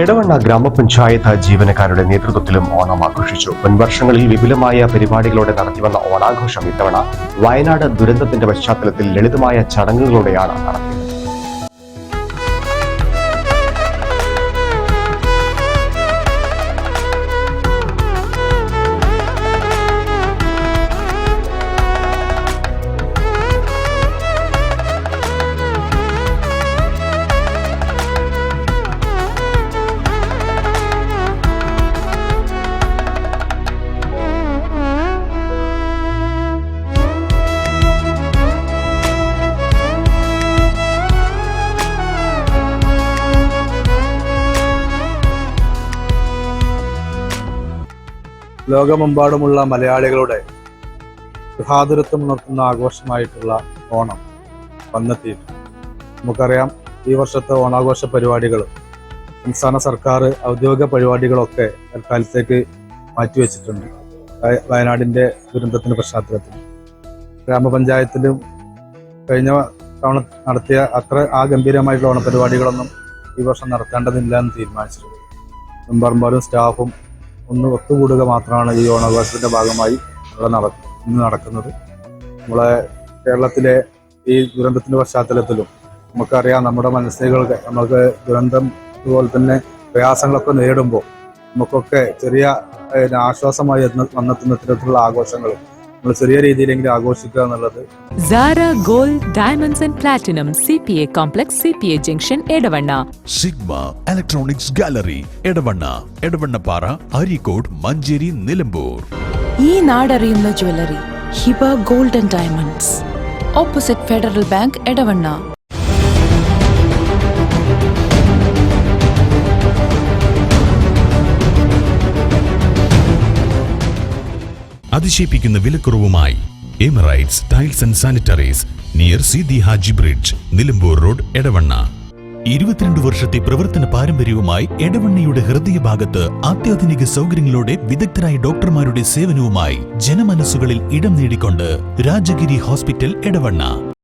എടവണ്ണ ഗ്രാമപഞ്ചായത്ത് ജീവനക്കാരുടെ നേതൃത്വത്തിലും ഓണം ആഘോഷിച്ചു. മുൻവർഷങ്ങളിൽ വിപുലമായ പരിപാടികളോടെ നടത്തിവന്ന ഓണാഘോഷം ഇത്തവണ വയനാട് ദുരന്തത്തിന്റെ പശ്ചാത്തലത്തിൽ ലളിതമായ ചടങ്ങുകളോടെയാണ് നടത്തിയത്. ലോകമെമ്പാടുമുള്ള മലയാളികളുടെ ഗൃഹാതുരത്വം ഉണർത്തുന്ന ആഘോഷമായിട്ടുള്ള ഓണം വന്നെത്തിയിട്ടുണ്ട്. നമുക്കറിയാം, ഈ വർഷത്തെ ഓണാഘോഷ പരിപാടികൾ സംസ്ഥാന സർക്കാർ ഔദ്യോഗിക പരിപാടികളൊക്കെ തൽക്കാലത്തേക്ക് മാറ്റിവെച്ചിട്ടുണ്ട്. വയനാടിൻ്റെ ദുരന്തത്തിൻ്റെ പശ്ചാത്തലത്തിൽ ഗ്രാമപഞ്ചായത്തിലും കഴിഞ്ഞ തവണ നടത്തിയ അത്ര ഗംഭീരമായിട്ടുള്ള ഓണപരിപാടികളൊന്നും ഈ വർഷം നടത്തേണ്ടതില്ല എന്ന് തീരുമാനിച്ചിട്ടുണ്ട്. മെമ്പർമാരും സ്റ്റാഫും ഒന്ന് ഒത്തുകൂടുക മാത്രമാണ് ഈ ഓണാഘോഷത്തിൻ്റെ ഭാഗമായി ഇവിടെ ഇന്ന് നടക്കുന്നത്. നമ്മളെ കേരളത്തിലെ ഈ ദുരന്തത്തിൻ്റെ പശ്ചാത്തലത്തിലും നമുക്കറിയാം, നമ്മുടെ മനസ്സിലേക്ക് നമുക്ക് ദുരന്തം അതുപോലെ തന്നെ പ്രയാസങ്ങളൊക്കെ നേരിടുമ്പോൾ നമുക്കൊക്കെ ചെറിയ ആശ്വാസമായി വന്നെത്തുന്ന തരത്തിലുള്ള ആഘോഷങ്ങൾ നമ്മൾ ചെറിയ രീതിയിലെങ്കിലും ആഘോഷിക്കുക എന്നുള്ളത്. Zara Gold Diamonds and Platinum CPA Complex CPA Junction Edavanna. Sigma Electronics Gallery Edavanna, Edavannappara, Areekode, Manjeri, Nilambur. ഈ നാടറിയുന്ന jewellery Hiba gold and diamonds, opposite Federal Bank, Edavanna. അതിശയിപ്പിക്കുന്ന വിലക്കുറവുമായി Emirates tiles and sanitaries near Sidi Haji bridge, Nilambur road, Edavanna. 22 വർഷത്തെ പ്രവർത്തന പാരമ്പര്യവുമായി എടവണ്ണയുടെ ഹൃദയഭാഗത്ത് അത്യാധുനിക സൗകര്യങ്ങളോടെ വിദഗ്ധരായ ഡോക്ടർമാരുടെ സേവനവുമായി ജനമനസ്സുകളിൽ ഇടം നേടിക്കൊണ്ട് രാജഗിരി ഹോസ്പിറ്റൽ, എടവണ്ണ.